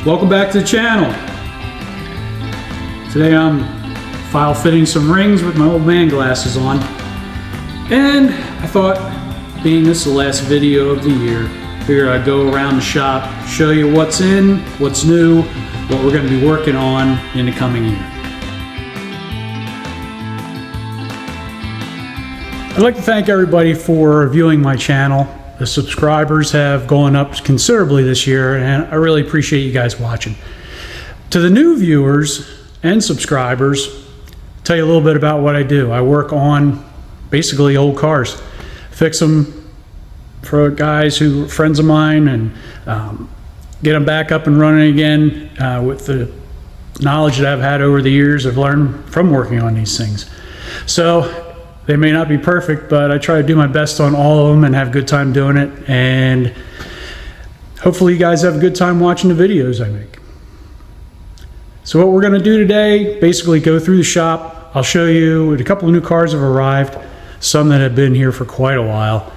Welcome back to the channel. Today I'm file fitting some rings with my old man glasses on, and I thought, being this the last video of the year, figured I'd go around the shop, show you what's in, what's new, what we're going to be working on in the coming year. I'd like to thank everybody for viewing my channel. The subscribers have gone up considerably this year, and I really appreciate you guys watching. To the new viewers and subscribers, I'll tell you a little bit about what I do. I work on basically old cars, fix them for guys who are friends of mine, and get them back up and running again with the knowledge that I've had over the years. I've learned from working on these things. So they may not be perfect, but I try to do my best on all of them and have a good time doing it. And hopefully you guys have a good time watching the videos I make. So what we're going to do today, basically go through the shop. I'll show you a couple of new cars have arrived, some that have been here for quite a while.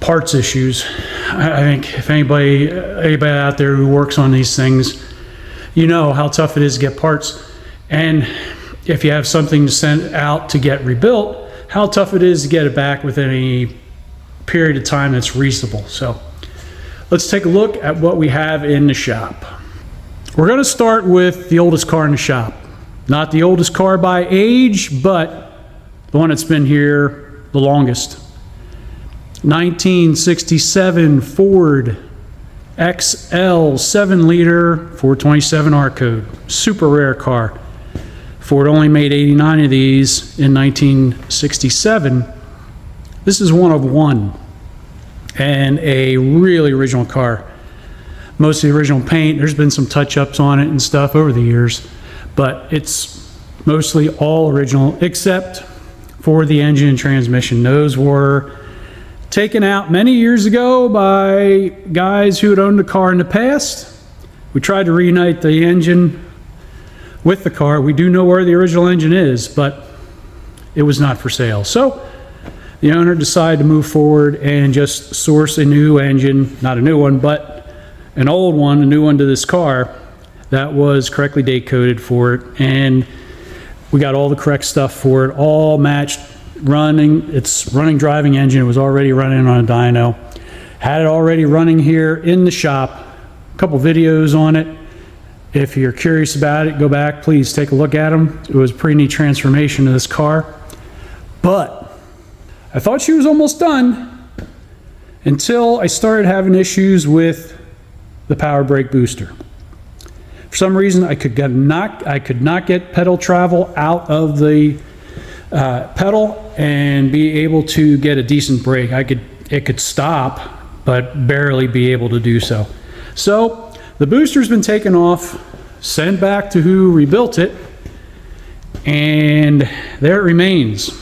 Parts issues. I think if anybody out there who works on these things, you know how tough it is to get parts. And if you have something to send out to get rebuilt, how tough it is to get it back within a period of time that's reasonable. So let's take a look at what we have in the shop. We're going to start with the oldest car in the shop. Not the oldest car by age, but the one that's been here the longest. 1967 Ford XL 7-liter 427 R-code. Super rare car. Ford only made 89 of these in 1967. This is one of one, and a really original car. Most of the original paint. There's been some touch-ups on it and stuff over the years, but it's mostly all original except for the engine and transmission. Those were taken out many years ago by guys who had owned the car in the past. We tried to reunite the engine with the car. We do know where the original engine is, but it was not for sale. So the owner decided to move forward and just source a new engine, not a new one, but an old one, a new one to this car that was correctly date coded for it. And we got all the correct stuff for it, all matched, running. It's running driving engine. It was already running on a dyno. Had it already running here in the shop. A couple videos on it. If you're curious about it, go back, please take a look at them. It was a pretty neat transformation of this car. But I thought she was almost done until I started having issues with the power brake booster. For some reason, I could not get pedal travel out of the pedal and be able to get a decent brake. It could stop, but barely be able to do so. So the booster's been taken off, sent back to who rebuilt it, and there it remains.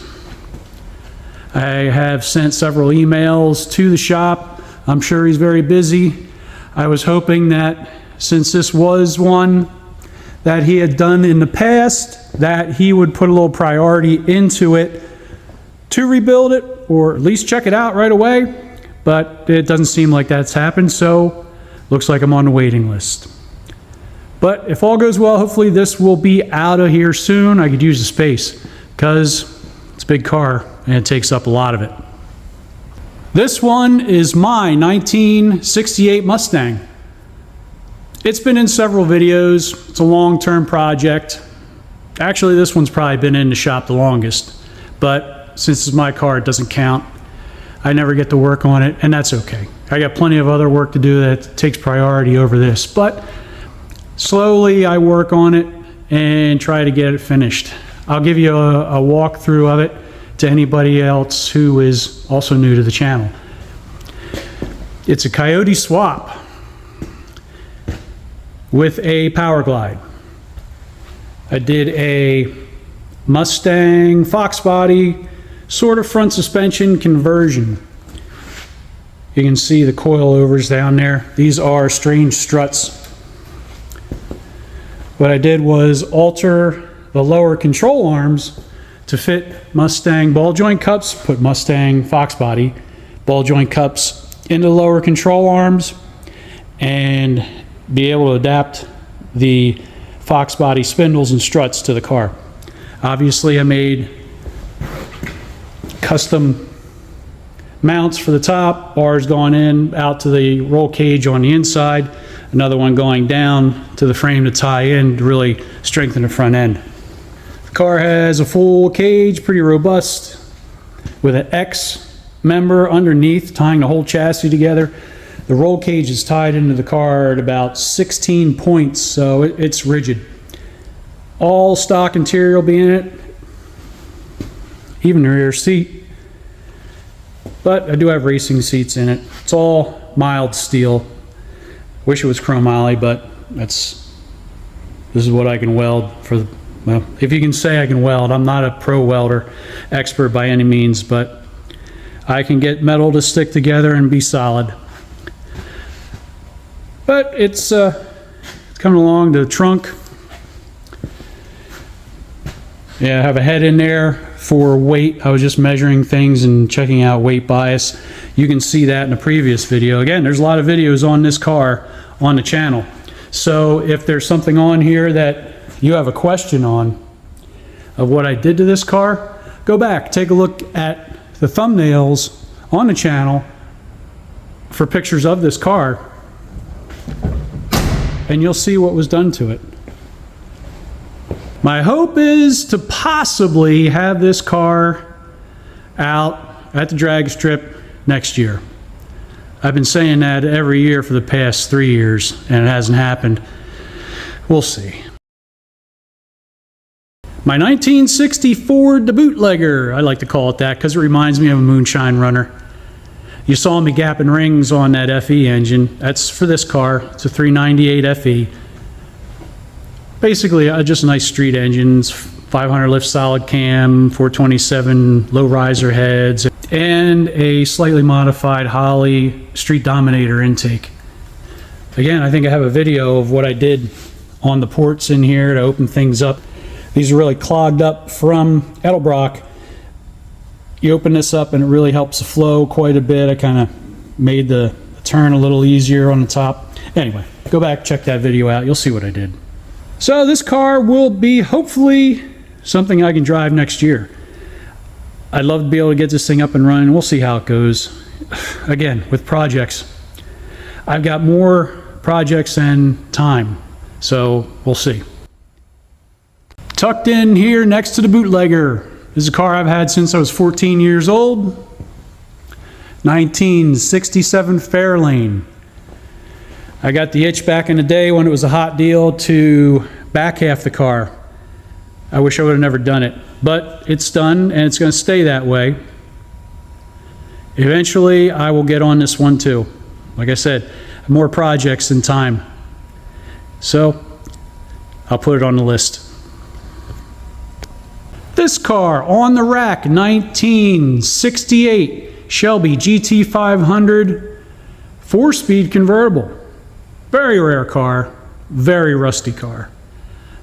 I have sent several emails to the shop. I'm sure he's very busy. I was hoping that since this was one that he had done in the past, that he would put a little priority into it to rebuild it, or at least check it out right away. But it doesn't seem like that's happened, so looks like I'm on the waiting list. But if all goes well, hopefully this will be out of here soon. I could use the space because it's a big car and it takes up a lot of it. This one is my 1968 Mustang. It's been in several videos. It's a long-term project. Actually, this one's probably been in the shop the longest, but since it's my car, it doesn't count. I never get to work on it, and that's okay. I got plenty of other work to do that takes priority over this, but slowly I work on it and try to get it finished. I'll give you a walkthrough of it to anybody else who is also new to the channel. It's a Coyote swap with a power glide. I did a Mustang Fox body sort of front suspension conversion. You can see the coilovers down there. These are strange struts. What I did was alter the lower control arms to fit Mustang ball joint cups, put Mustang Fox body ball joint cups into the lower control arms, and be able to adapt the Fox body spindles and struts to the car. Obviously, I made custom mounts for the top, bars going in, out to the roll cage on the inside, another one going down to the frame to tie in to really strengthen the front end. The car has a full cage, pretty robust, with an X member underneath tying the whole chassis together. The roll cage is tied into the car at about 16 points, so it's rigid. All stock interior will be in it, even the rear seat. But I do have racing seats in it. It's all mild steel. Wish it was chromoly, but this is what I can weld for the, well, if you can say I can weld. I'm not a pro welder expert by any means, but I can get metal to stick together and be solid. But it's coming along. The trunk, yeah, I have a head in there for weight. I was just measuring things and checking out weight bias. You can see that in a previous video. Again, there's a lot of videos on this car on the channel. So if there's something on here that you have a question on of what I did to this car, go back, take a look at the thumbnails on the channel for pictures of this car, and you'll see what was done to it. My hope is to possibly have this car out at the drag strip next year. I've been saying that every year for the past 3 years, and it hasn't happened. We'll see. My 1960 Ford, the Bootlegger, I like to call it that because it reminds me of a moonshine runner. You saw me gapping rings on that FE engine. That's for this car. It's a 398 FE. Basically, just a nice street engine. It's 500 lift solid cam, 427 low riser heads, and a slightly modified Holley Street Dominator intake. Again, I think I have a video of what I did on the ports in here to open things up. These are really clogged up from Edelbrock. You open this up and it really helps the flow quite a bit. I kind of made the turn a little easier on the top. Anyway, go back, check that video out. You'll see what I did. So this car will be hopefully something I can drive next year. I'd love to be able to get this thing up and running. We'll see how it goes. Again, with projects, I've got more projects than time, so we'll see. Tucked in here next to the Bootlegger. This is a car I've had since I was 14 years old. 1967 Fairlane. I got the itch back in the day when it was a hot deal to back half the car. I wish I would have never done it, but it's done and it's going to stay that way. Eventually I will get on this one too. Like I said, more projects than time. So I'll put it on the list. This car on the rack, 1968 Shelby GT500 4-speed convertible. Very rare car, very rusty car.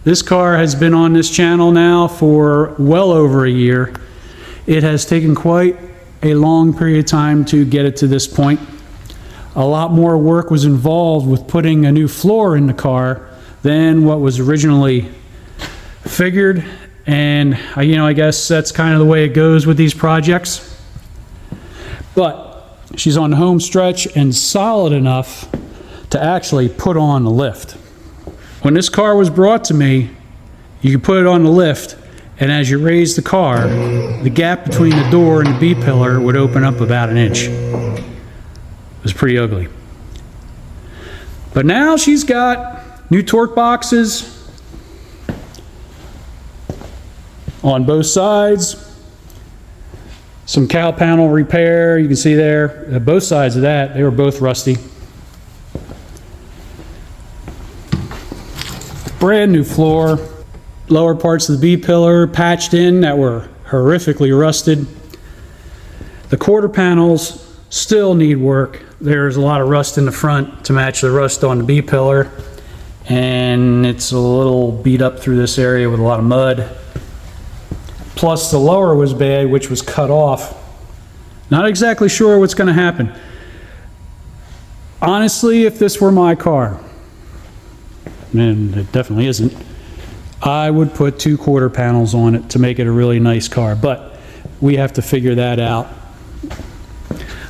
This car has been on this channel now for well over a year. It has taken quite a long period of time to get it to this point. A lot more work was involved with putting a new floor in the car than what was originally figured. And I guess that's kind of the way it goes with these projects. But she's on the home stretch and solid enough to actually put on the lift. When this car was brought to me, you could put it on the lift, and as you raise the car, the gap between the door and the B-pillar would open up about an inch. It was pretty ugly. But now she's got new torque boxes on both sides, some cowl panel repair, you can see there, both sides of that, they were both rusty. Brand new floor, lower parts of the B-pillar patched in that were horrifically rusted. The quarter panels still need work. There's a lot of rust in the front to match the rust on the B-pillar, and it's a little beat up through this area with a lot of mud. Plus the lower was bad, which was cut off. Not exactly sure what's going to happen. Honestly, if this were my car, and it definitely isn't, I would put 2 quarter panels on it to make it a really nice car, but we have to figure that out.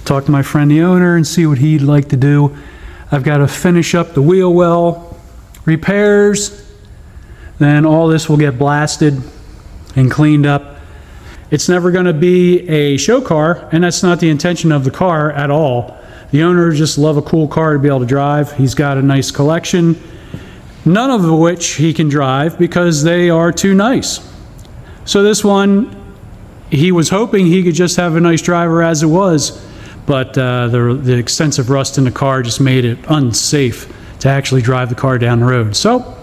Talk to my friend the owner and see what he'd like to do. I've got to finish up the wheel well repairs, then all this will get blasted and cleaned up. It's never going to be a show car, and that's not the intention of the car at all. The owner just loves a cool car to be able to drive. He's got a nice collection, none of which he can drive because they are too nice. So this one, he was hoping he could just have a nice driver as it was, but the extensive rust in the car just made it unsafe to actually drive the car down the road. So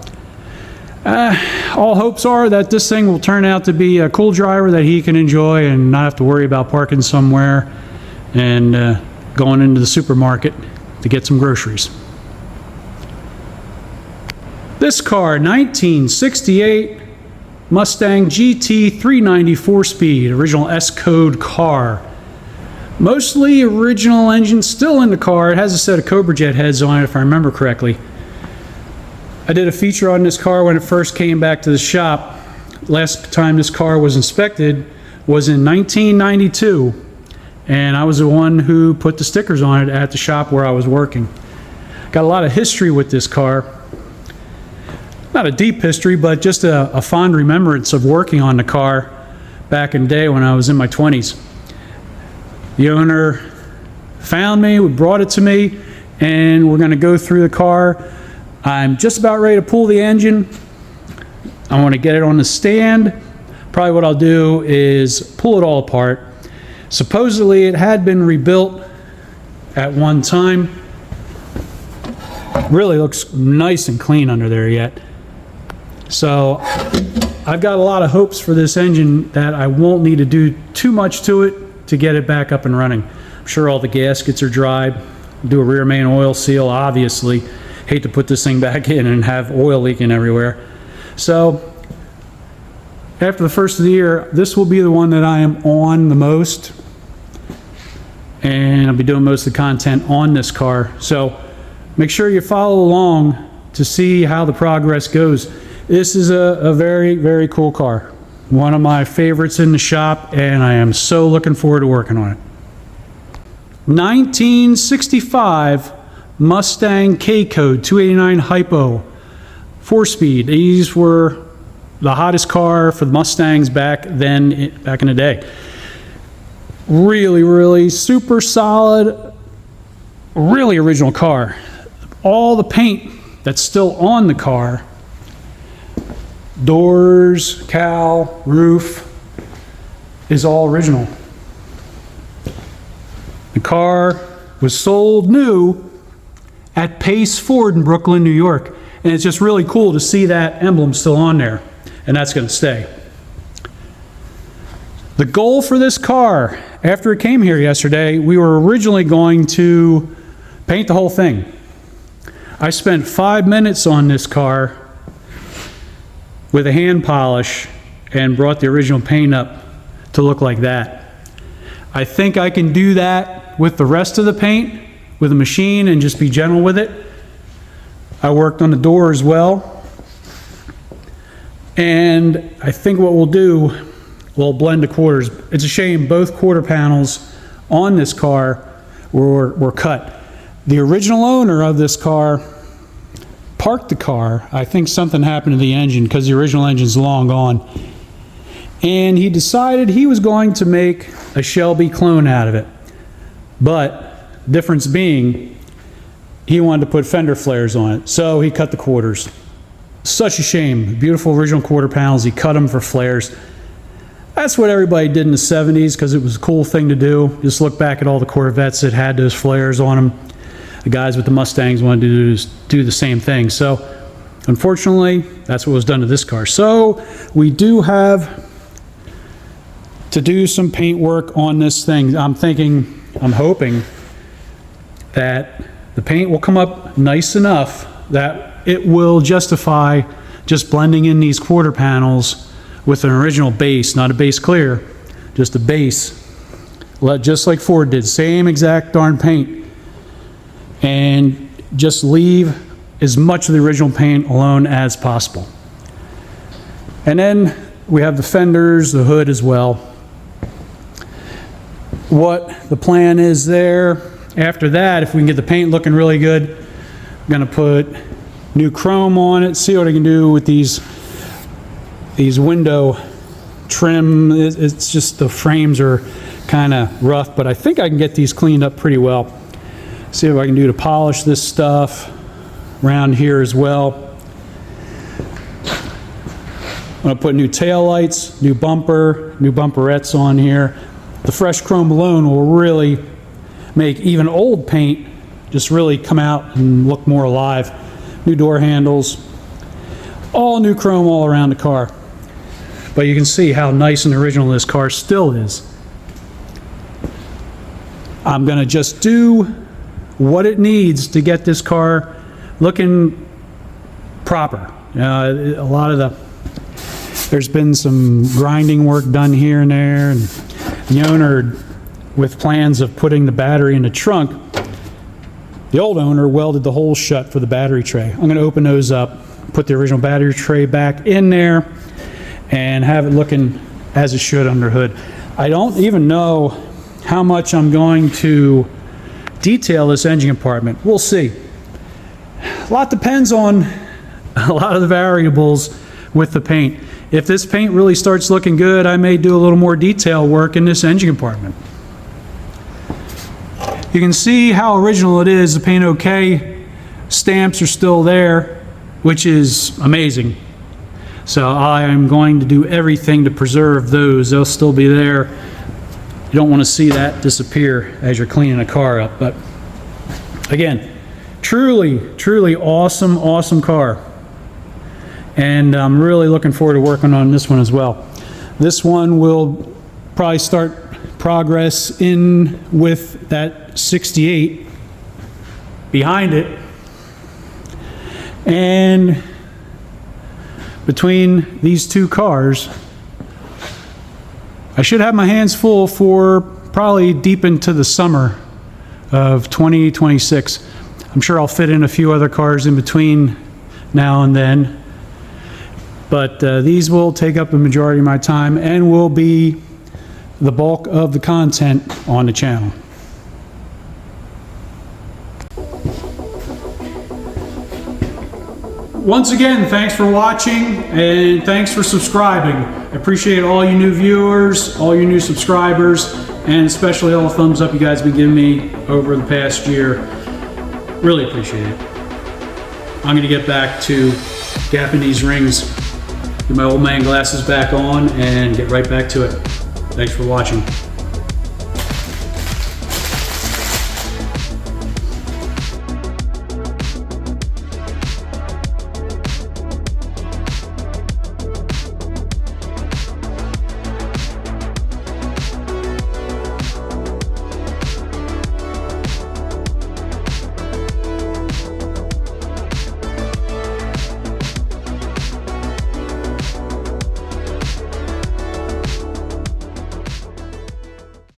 all hopes are that this thing will turn out to be a cool driver that he can enjoy and not have to worry about parking somewhere and going into the supermarket to get some groceries. This car, 1968 Mustang GT 390 4-speed, original S-code car. Mostly original engine still in the car. It has a set of Cobra Jet heads on it, if I remember correctly. I did a feature on this car when it first came back to the shop. Last time this car was inspected was in 1992, and I was the one who put the stickers on it at the shop where I was working. Got a lot of history with this car. Not a deep history, but just a fond remembrance of working on the car back in the day when I was in my 20s. The owner found me, brought it to me, and we're going to go through the car. I'm just about ready to pull the engine. I want to get it on the stand. Probably what I'll do is pull it all apart. Supposedly it had been rebuilt at one time. Really looks nice and clean under there yet. So I've got a lot of hopes for this engine that I won't need to do too much to it to get it back up and running. I'm sure all the gaskets are dry. Do a rear main oil seal, obviously. Hate to put this thing back in and have oil leaking everywhere. So after the first of the year, this will be the one that I am on the most, and I'll be doing most of the content on this car. So make sure you follow along to see how the progress goes. This is a very, very cool car. One of my favorites in the shop, and I am so looking forward to working on it. 1965 Mustang K-code 289 Hypo 4-speed. These were the hottest car for the Mustangs back then, back in the day. Really, really super solid, really original car. All the paint that's still on the car, doors, cowl, roof, is all original. The car was sold new at Pace Ford in Brooklyn, New York. And it's just really cool to see that emblem still on there. And that's going to stay. The goal for this car, after it came here yesterday, we were originally going to paint the whole thing. I spent 5 minutes on this car with a hand polish and brought the original paint up to look like that. I think I can do that with the rest of the paint with a machine and just be gentle with it. I worked on the door as well. And I think what we'll do, we'll blend the quarters. It's a shame both quarter panels on this car were cut. The original owner of this car parked the car. I think something happened to the engine because the original engine's long gone. And he decided he was going to make a Shelby clone out of it. But difference being, he wanted to put fender flares on it, so he cut the quarters. Such a shame. Beautiful original quarter panels, he cut them for flares. That's what everybody did in the 70s because it was a cool thing to do. Just look back at all the Corvettes that had those flares on them. The guys with the Mustangs wanted to do the same thing. So unfortunately, that's what was done to this car. So we do have to do some paint work on this thing. I'm hoping that the paint will come up nice enough that it will justify just blending in these quarter panels with an original base, not a base clear, just a base, just like Ford did, same exact darn paint, and just leave as much of the original paint alone as possible. And then we have the fenders, the hood as well. What the plan is there. After that, if we can get the paint looking really good, I'm gonna put new chrome on it, see what I can do with these window trim. It's just the frames are kind of rough, but I think I can get these cleaned up pretty well. See what I can do to polish this stuff around here as well. I'm going to put new tail lights, new bumperettes on here. The fresh chrome alone will really make even old paint just really come out and look more alive. New door handles, all new chrome all around the car. But you can see how nice and original this car still is. I'm going to just do what it needs to get this car looking proper. A lot of there's been some grinding work done here and there, and the owner, with plans of putting the battery in the trunk, the old owner welded the holes shut for the battery tray. I'm going to open those up, put the original battery tray back in there, and have it looking as it should under hood. I don't even know how much I'm going to detail this engine compartment. We'll see. A lot depends on a lot of the variables with the paint. If this paint really starts looking good, I may do a little more detail work in this engine compartment. You can see how original it is. The Paint OK stamps are still there, which is amazing. So I am going to do everything to preserve those. They'll still be there. You don't want to see that disappear as you're cleaning a car up. But again, truly, truly awesome, awesome car. And I'm really looking forward to working on this one as well. This one will probably start progress in with that 68 behind it. And between these two cars, I should have my hands full for probably deep into the summer of 2026. I'm sure I'll fit in a few other cars in between now and then. But these will take up the majority of my time and will be the bulk of the content on the channel. Once again, thanks for watching and thanks for subscribing. I appreciate all you new viewers, all you new subscribers, and especially all the thumbs up you guys have been giving me over the past year. Really appreciate it. I'm going to get back to gapping these rings, get my old man glasses back on, and get right back to it. Thanks for watching.